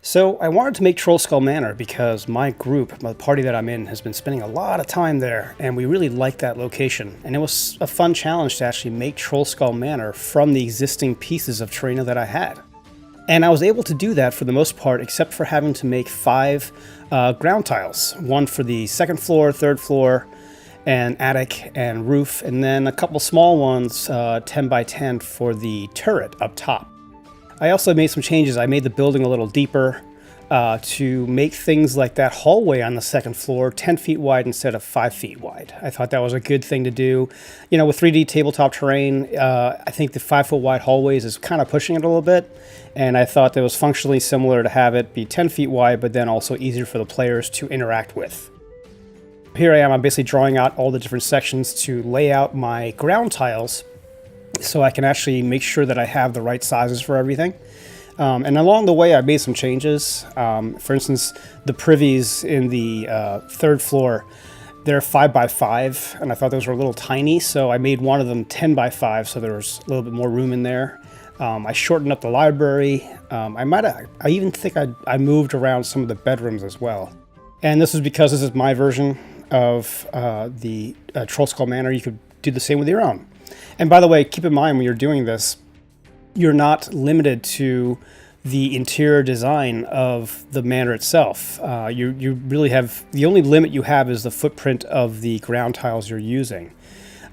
So I wanted to make Trollskull Manor because my group, the party that I'm in, has been spending a lot of time there, and we really like that location. And it was a fun challenge to actually make Trollskull Manor from the existing pieces of Terraino that I had. And I was able to do that for the most part, except for having to make 5 ground tiles. One for the second floor, third floor, and attic and roof, and then a couple small ones, 10 by 10 for the turret up top. I also made some changes. I made the building a little deeper to make things like that hallway on the second floor 10 feet wide instead of 5 feet wide. I thought that was a good thing to do. You know, with 3D tabletop terrain, I think the 5 foot wide hallways is kind of pushing it a little bit. And I thought that was functionally similar to have it be 10 feet wide, but then also easier for the players to interact with. Here I am, I'm basically drawing out all the different sections to lay out my ground tiles so I can actually make sure that I have the right sizes for everything. And along the way, I made some changes. For instance, the privies in the third floor, they're 5 by 5, and I thought those were a little tiny, so I made one of them 10 by 5, so there was a little bit more room in there. I shortened up the library. I even think I moved around some of the bedrooms as well. And this is because this is my version of the Trollskull Manor. You could do the same with your own. And by the way, keep in mind when you're doing this, you're not limited to the interior design of the manor itself. You really have, the only limit you have is the footprint of the ground tiles you're using.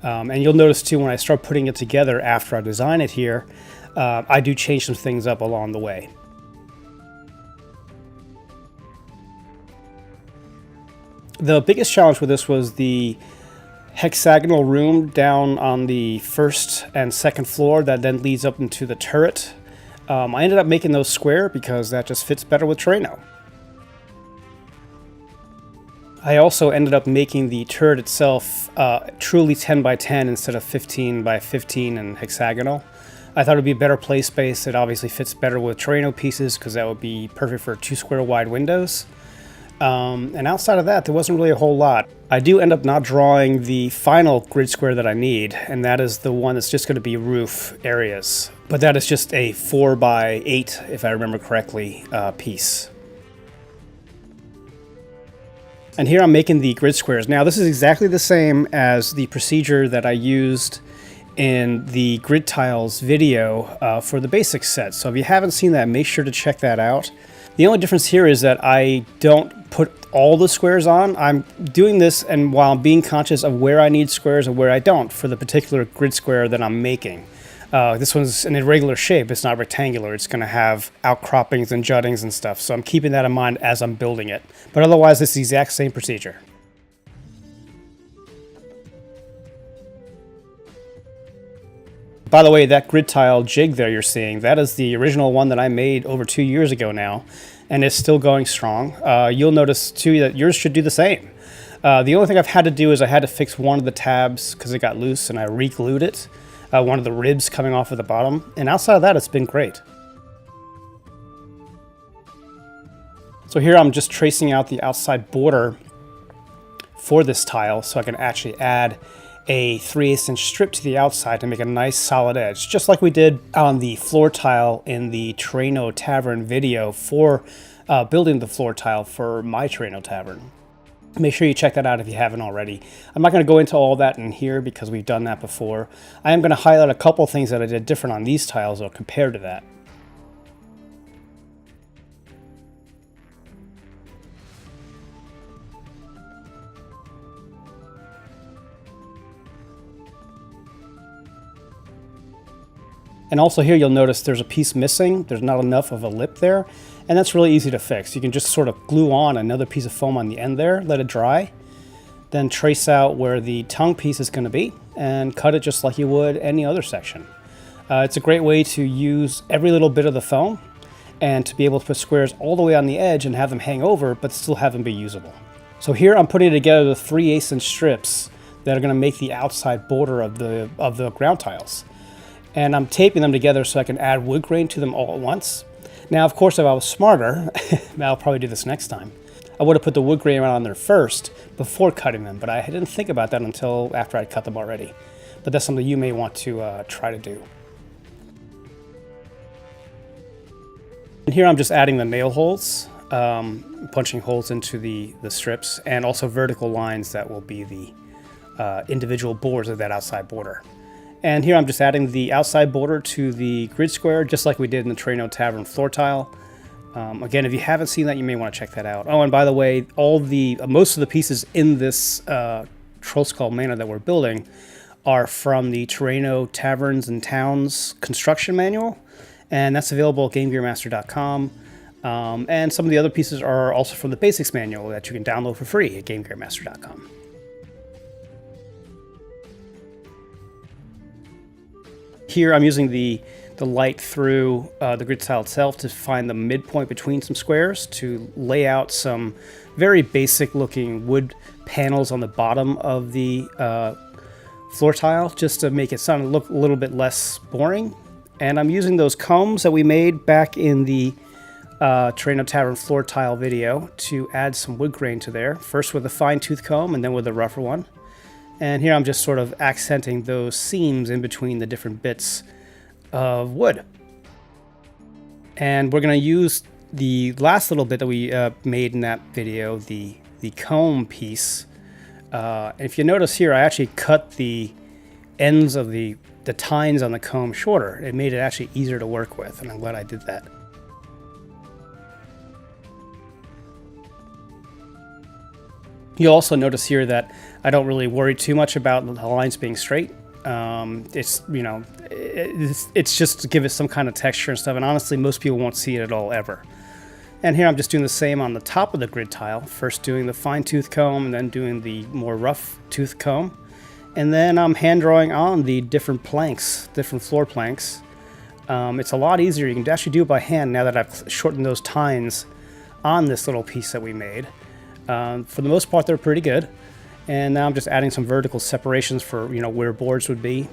And you'll notice too, when I start putting it together after I design it here, I do change some things up along the way. The biggest challenge with this was the hexagonal room down on the first and second floor that then leads up into the turret. I ended up making those square because that just fits better with Terraino. I also ended up making the turret itself truly 10 by 10 instead of 15 by 15 and hexagonal. I thought it would be a better play space. It obviously fits better with Terraino pieces because that would be perfect for 2 square wide windows. And outside of that, there wasn't really a whole lot. I do end up not drawing the final grid square that I need, and that is the one that's just going to be roof areas. But that is just a 4 by 8, if I remember correctly, piece. And here I'm making the grid squares. Now this is exactly the same as the procedure that I used in the grid tiles video for the basic set. So if you haven't seen that, make sure to check that out. The only difference here is that I don't put all the squares on. I'm doing this and while I'm being conscious of where I need squares and where I don't for the particular grid square that I'm making. This one's an irregular shape. It's not rectangular. It's going to have outcroppings and juttings and stuff. So I'm keeping that in mind as I'm building it. But otherwise, it's the exact same procedure. By the way, that grid tile jig there you're seeing, that is the original one that I made over 2 years ago now, and it's still going strong. You'll notice too that yours should do the same. The only thing I've had to do is I had to fix one of the tabs because it got loose and I re-glued it, one of the ribs coming off of the bottom, and outside of that it's been great. So here I'm just tracing out the outside border for this tile so I can actually add a 3/8 inch strip to the outside to make a nice solid edge, just like we did on the floor tile in the Terraino Tavern video for building the floor tile for my Terraino Tavern. Make sure you check that out if you haven't already. I'm not going to go into all that in here because we've done that before. I am going to highlight a couple things that I did different on these tiles though, compared to that. And also here you'll notice there's a piece missing. There's not enough of a lip there, and that's really easy to fix. You can just sort of glue on another piece of foam on the end there, let it dry, then trace out where the tongue piece is going to be, and cut it just like you would any other section. It's a great way to use every little bit of the foam, and to be able to put squares all the way on the edge and have them hang over, but still have them be usable. So here I'm putting together the 3/8 inch strips that are going to make the outside border of the ground tiles. And I'm taping them together so I can add wood grain to them all at once. Now, of course, if I was smarter, I'll probably do this next time, I would have put the wood grain on there first before cutting them, but I didn't think about that until after I'd cut them already. But that's something you may want to try to do. And here I'm just adding the nail holes, punching holes into the strips, and also vertical lines that will be the individual boards of that outside border. And here I'm just adding the outside border to the grid square, just like we did in the Terraino Tavern floor tile. Again, if you haven't seen that, you may want to check that out. Oh, and by the way, most of the pieces in this Trollskull Manor that we're building are from the Terraino Taverns and Towns construction manual, and that's available at GameGearMaster.com. And some of the other pieces are also from the basics manual that you can download for free at GameGearMaster.com. Here I'm using the light through the grid tile itself to find the midpoint between some squares to lay out some very basic looking wood panels on the bottom of the floor tile, just to make it look a little bit less boring. And I'm using those combs that we made back in the Terraino Tavern floor tile video to add some wood grain to there, first with a fine tooth comb and then with a rougher one. And here I'm just sort of accenting those seams in between the different bits of wood. And we're going to use the last little bit that we made in that video, the comb piece. If you notice here, I actually cut the ends of the tines on the comb shorter. It made it actually easier to work with, and I'm glad I did that. You'll also notice here that I don't really worry too much about the lines being straight. It's, you know, it's just to give it some kind of texture and stuff, and honestly most people won't see it at all ever. And here I'm just doing the same on the top of the grid tile, first doing the fine tooth comb and then doing the more rough tooth comb, and then I'm hand drawing on the different planks, different floor planks. It's a lot easier. You can actually do it by hand now that I've shortened those tines on this little piece that we made. For the most part, they're pretty good. And now I'm just adding some vertical separations for, you know, where boards would be.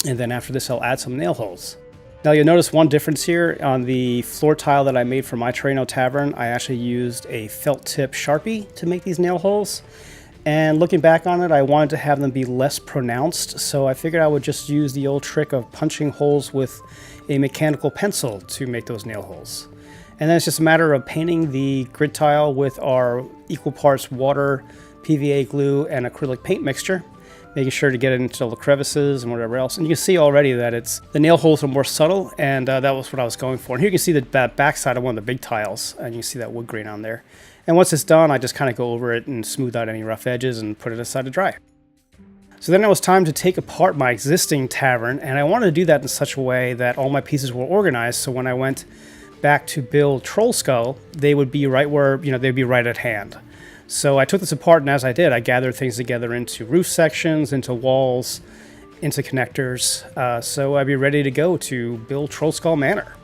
And then after this, I'll add some nail holes. Now you'll notice one difference here on the floor tile that I made for my Terraino Tavern. I actually used a felt tip Sharpie to make these nail holes. And looking back on it, I wanted to have them be less pronounced. So I figured I would just use the old trick of punching holes with a mechanical pencil to make those nail holes. And then it's just a matter of painting the grid tile with our equal parts water, PVA glue, and acrylic paint mixture, making sure to get it into the crevices and whatever else. And you can see already that the nail holes are more subtle, and that was what I was going for. And here you can see that backside of one of the big tiles, and you can see that wood grain on there. And once it's done, I just kind of go over it and smooth out any rough edges and put it aside to dry. So then it was time to take apart my existing tavern, and I wanted to do that in such a way that all my pieces were organized, so when I went back to build Trollskull, they would be right where, you know, they'd be right at hand. So I took this apart, and as I did, I gathered things together into roof sections, into walls, into connectors, so I'd be ready to go to build Trollskull Manor.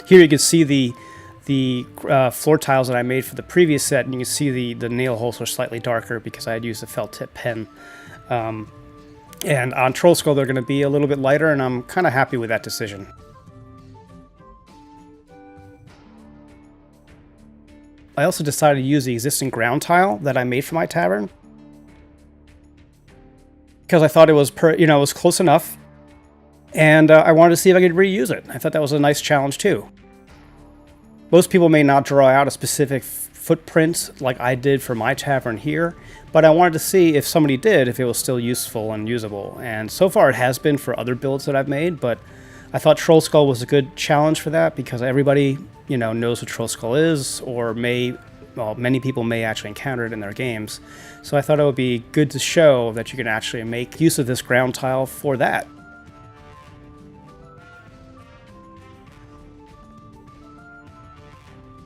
Here you can see the floor tiles that I made for the previous set, and you can see the nail holes are slightly darker because I had used a felt tip pen. And on Trollskull, they're going to be a little bit lighter, and I'm kind of happy with that decision. I also decided to use the existing ground tile that I made for my tavern because I thought it was, it was close enough, and I wanted to see if I could reuse it. I thought that was a nice challenge too. Most people may not draw out a specific footprint like I did for my tavern here, but I wanted to see if somebody did, if it was still useful and usable. And so far it has been for other builds that I've made, but I thought Trollskull was a good challenge for that because everybody, knows what Trollskull is, or many people may actually encounter it in their games. So I thought it would be good to show that you can actually make use of this ground tile for that.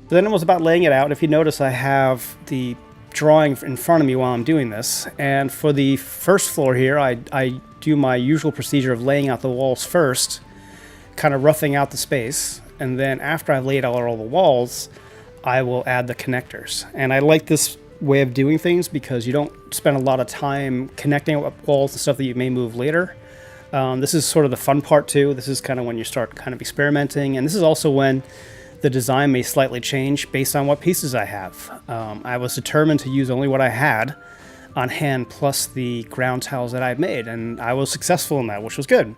So then it was about laying it out. If you notice, I have the drawing in front of me while I'm doing this. And for the first floor here, I do my usual procedure of laying out the walls first, kind of roughing out the space. And then after I've laid out all the walls, I will add the connectors. And I like this way of doing things because you don't spend a lot of time connecting walls and stuff that you may move later. This is sort of the fun part too. This is kind of when you start kind of experimenting. And this is also when the design may slightly change based on what pieces I have. I was determined to use only what I had on hand plus the ground tiles that I've made, and I was successful in that, which was good.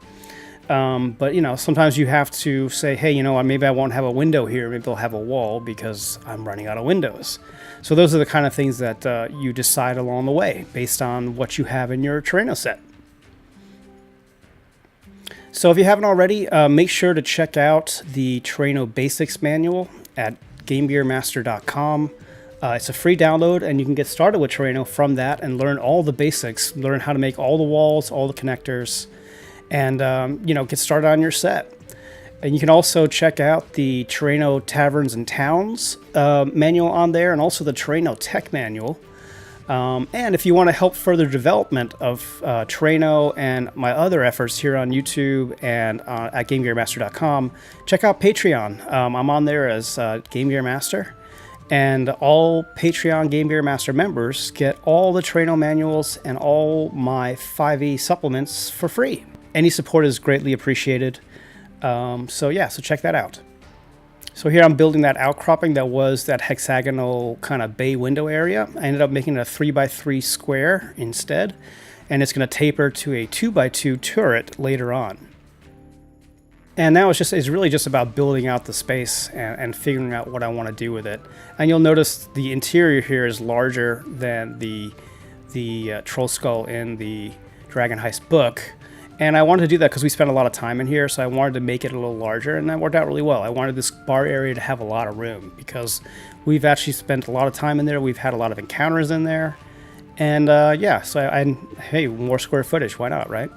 But, you know, sometimes you have to say, hey, you know, maybe I won't have a window here. Maybe I'll have a wall because I'm running out of windows. So those are the kind of things that you decide along the way based on what you have in your Terraino set. So if you haven't already, make sure to check out the Terraino Basics Manual at GameGearMaster.com. It's a free download, and you can get started with Terraino from that and learn all the basics, learn how to make all the walls, all the connectors, and you know, get started on your set. And you can also check out the Terraino Taverns and Towns manual on there, and also the Terraino Tech Manual. And if you want to help further development of Terraino and my other efforts here on YouTube and at GameGearMaster.com, check out Patreon. I'm on there as Game Gear Master, and all Patreon Game Gear Master members get all the Terraino manuals and all my 5e supplements for free. Any support is greatly appreciated. So check that out. So here I'm building that outcropping that was that hexagonal kind of bay window area. I ended up making it a 3x3 square instead, and it's going to taper to a 2x2 turret later on. And now it's really just about building out the space and figuring out what I want to do with it. And you'll notice the interior here is larger than the Trollskull in the Dragon Heist book. And I wanted to do that because we spent a lot of time in here, so I wanted to make it a little larger, and that worked out really well. I wanted this bar area to have a lot of room because we've actually spent a lot of time in there. We've had a lot of encounters in there. And hey, more square footage, why not, right?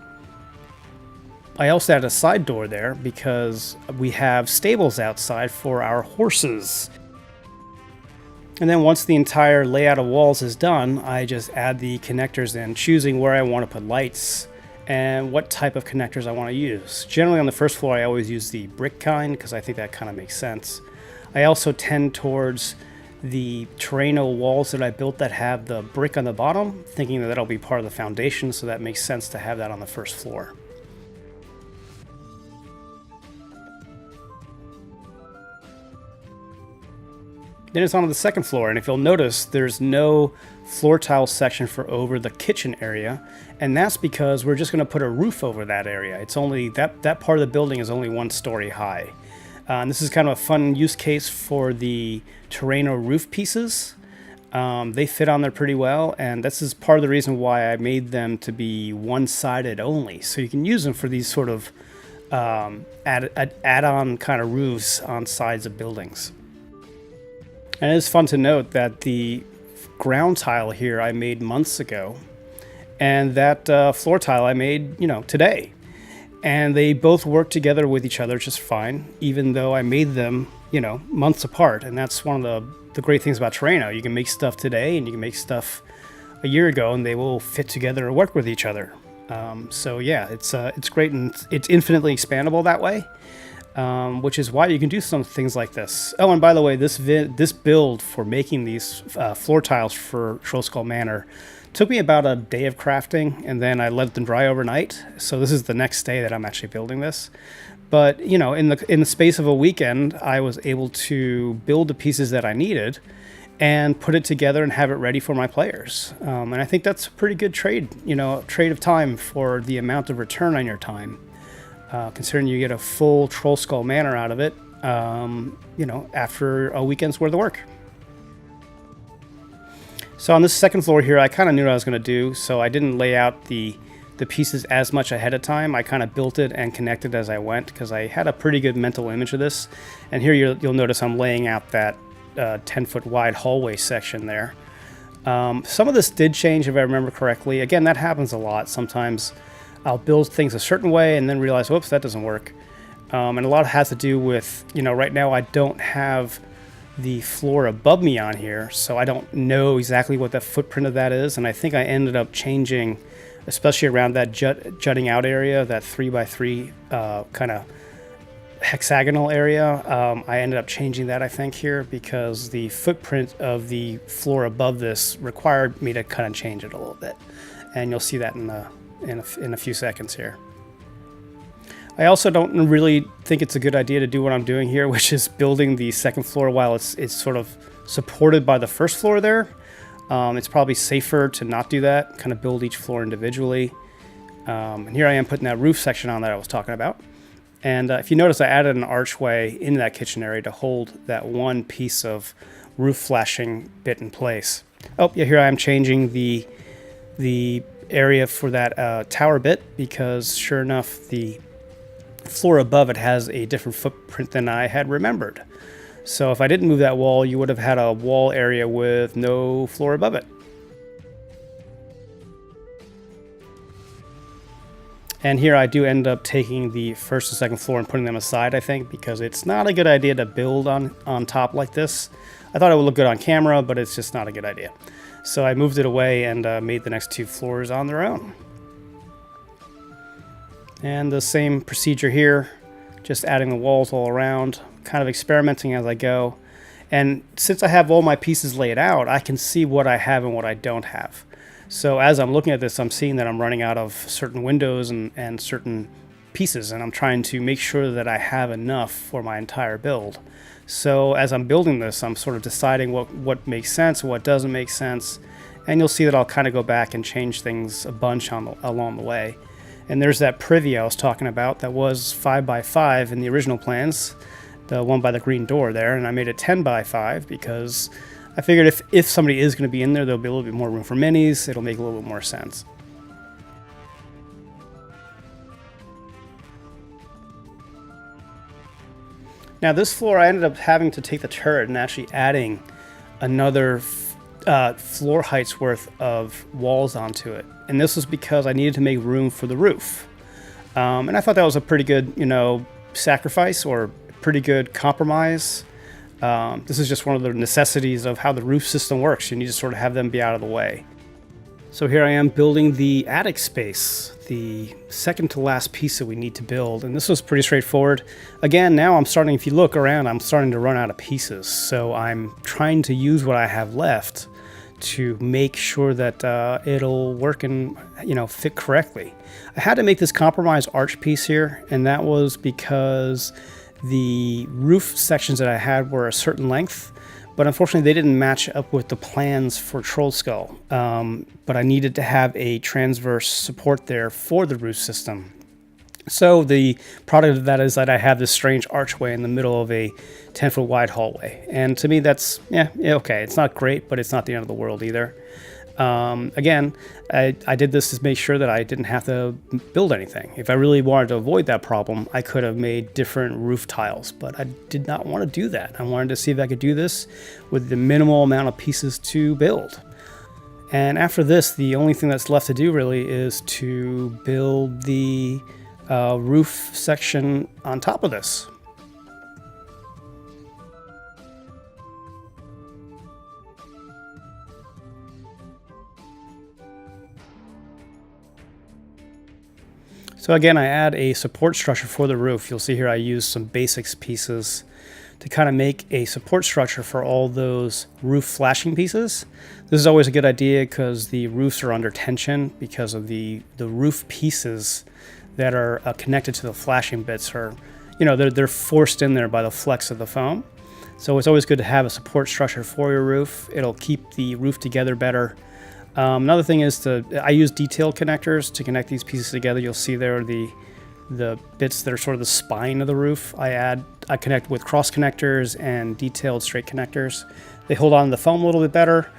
I also had a side door there because we have stables outside for our horses. And then once the entire layout of walls is done, I just add the connectors in, choosing where I want to put lights and what type of connectors I want to use. Generally on the first floor I always use the brick kind because I think that kind of makes sense. I also tend towards the Terraino walls that I built that have the brick on the bottom, thinking that that'll be part of the foundation, so that makes sense to have that on the first floor. Then it's on to the second floor, and if you'll notice, there's no floor tile section for over the kitchen area, and that's because we're just going to put a roof over that area. It's only that part of the building is only 1 story high. And this is kind of a fun use case for the Terraino roof pieces. They fit on there pretty well, and this is part of the reason why I made them to be one-sided only, so you can use them for these sort of add-on kind of roofs on sides of buildings. And it's fun to note that the ground tile here I made months ago, and that floor tile I made, today. And they both work together with each other just fine, even though I made them, months apart. And that's one of the great things about Terraino. You can make stuff today and you can make stuff a year ago, and they will fit together and work with each other. So yeah, it's great, and it's infinitely expandable that way. Which is why you can do some things like this. Oh, and by the way, this build for making these floor tiles for Trollskull Manor took me about a day of crafting, and then I let them dry overnight. So this is the next day that I'm actually building this. But in the space of a weekend, I was able to build the pieces that I needed and put it together and have it ready for my players. And I think that's a pretty good trade. Trade of time for the amount of return on your time. Considering you get a full Trollskull Manor out of it, after a weekend's worth of work. So on this second floor here, I kind of knew what I was going to do, so I didn't lay out the pieces as much ahead of time. I kind of built it and connected as I went, because I had a pretty good mental image of this. And here you'll notice I'm laying out that 10-foot wide hallway section there. Some of this did change, if I remember correctly. Again, that happens a lot. Sometimes I'll build things a certain way and then realize, whoops, that doesn't work. And a lot has to do with, right now I don't have the floor above me on here, so I don't know exactly what the footprint of that is. And I think I ended up changing, especially around that jutting out area, that 3x3 kind of hexagonal area. I ended up changing that, I think, here, because the footprint of the floor above this required me to kind of change it a little bit. And you'll see that in a few seconds here. I also don't really think it's a good idea to do what I'm doing here, which is building the second floor while it's sort of supported by the first floor there. It's probably safer to not do that, kind of build each floor individually. And here I am putting that roof section on that I was talking about. And if you notice, I added an archway into that kitchen area to hold that one piece of roof flashing bit in place. Oh, yeah, here I am changing the area for that tower bit, because sure enough, the floor above it has a different footprint than I had remembered. So if I didn't move that wall, you would have had a wall area with no floor above it. And here I do end up taking the first and second floor and putting them aside, I think, because it's not a good idea to build on top like this. I thought it would look good on camera, but it's just not a good idea. So I moved it away and made the next 2 floors on their own. And the same procedure here, just adding the walls all around, kind of experimenting as I go. And since I have all my pieces laid out, I can see what I have and what I don't have. So as I'm looking at this, I'm seeing that I'm running out of certain windows and certain pieces, and I'm trying to make sure that I have enough for my entire build. So as I'm building this, I'm sort of deciding what makes sense, what doesn't make sense, and you'll see that I'll kind of go back and change things a bunch along the way. And there's that privy I was talking about that was 5 by 5 in the original plans, the one by the green door there, and I made it 10 by 5 because I figured if somebody is going to be in there, there'll be a little bit more room for minis. It'll make a little bit more sense. Now this floor, I ended up having to take the turret and actually adding another floor height's worth of walls onto it. And this was because I needed to make room for the roof. And I thought that was a pretty good, sacrifice, or pretty good compromise. This is just one of the necessities of how the roof system works. You need to sort of have them be out of the way. So here I am building the attic space, the second to last piece that we need to build. And this was pretty straightforward. Again, now I'm starting, if you look around, I'm starting to run out of pieces. So I'm trying to use what I have left to make sure that it'll work and fit correctly. I had to make this compromise arch piece here, and that was because the roof sections that I had were a certain length, but unfortunately they didn't match up with the plans for Trollskull. But I needed to have a transverse support there for the roof system. So the product of that is that I have this strange archway in the middle of a 10-foot wide hallway. And to me that's, okay. It's not great, but it's not the end of the world either. Again, I did this to make sure that I didn't have to build anything. If I really wanted to avoid that problem, I could have made different roof tiles, but I did not want to do that. I wanted to see if I could do this with the minimal amount of pieces to build. And after this, the only thing that's left to do really is to build the roof section on top of this. So again, I add a support structure for the roof. You'll see here I use some basics pieces to kind of make a support structure for all those roof flashing pieces. This is always a good idea because the roofs are under tension because of the roof pieces that are connected to the flashing bits are, they're forced in there by the flex of the foam. So it's always good to have a support structure for your roof. It'll keep the roof together better. Another thing is I use detail connectors to connect these pieces together. You'll see there the bits that are sort of the spine of the roof. I connect with cross connectors and detailed straight connectors. They hold on to the foam a little bit better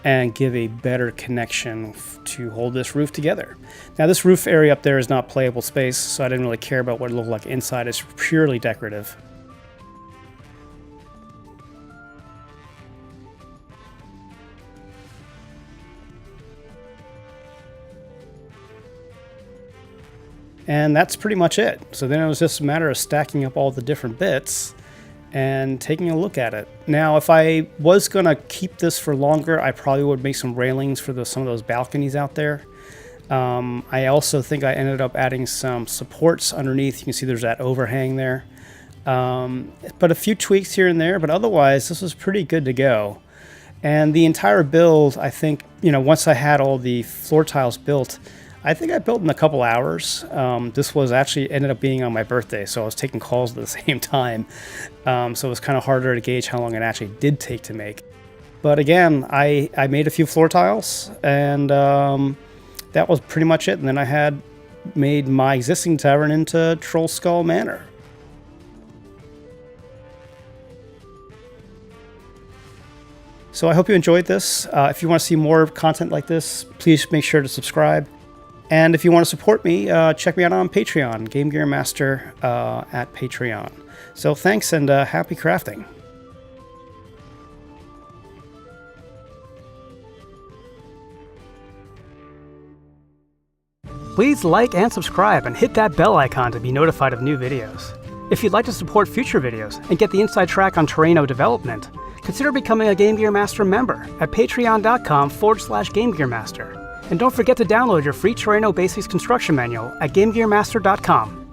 and give a better connection to hold this roof together. Now this roof area up there is not playable space, so I didn't really care about what it looked like inside. It's purely decorative. And that's pretty much it. So then it was just a matter of stacking up all the different bits and taking a look at it. Now, if I was gonna keep this for longer, I probably would make some railings for some of those balconies out there. I also think I ended up adding some supports underneath. You can see there's that overhang there. But a few tweaks here and there, but otherwise this was pretty good to go. And the entire build, I think, once I had all the floor tiles built, I think I built in a couple hours. This was actually ended up being on my birthday, so I was taking calls at the same time. So it was kind of harder to gauge how long it actually did take to make. But again, I made a few floor tiles, and that was pretty much it. And then I had, made my existing tavern into Trollskull Manor. So I hope you enjoyed this. If you want to see more content like this, please make sure to subscribe. And if you want to support me, check me out on Patreon, GameGearMaster at Patreon. So thanks and happy crafting. Please like and subscribe and hit that bell icon to be notified of new videos. If you'd like to support future videos and get the inside track on Terraino development, consider becoming a Game Gear Master member at patreon.com/GameGearMaster. And don't forget to download your free Terraino Basics construction manual at GameGearMaster.com.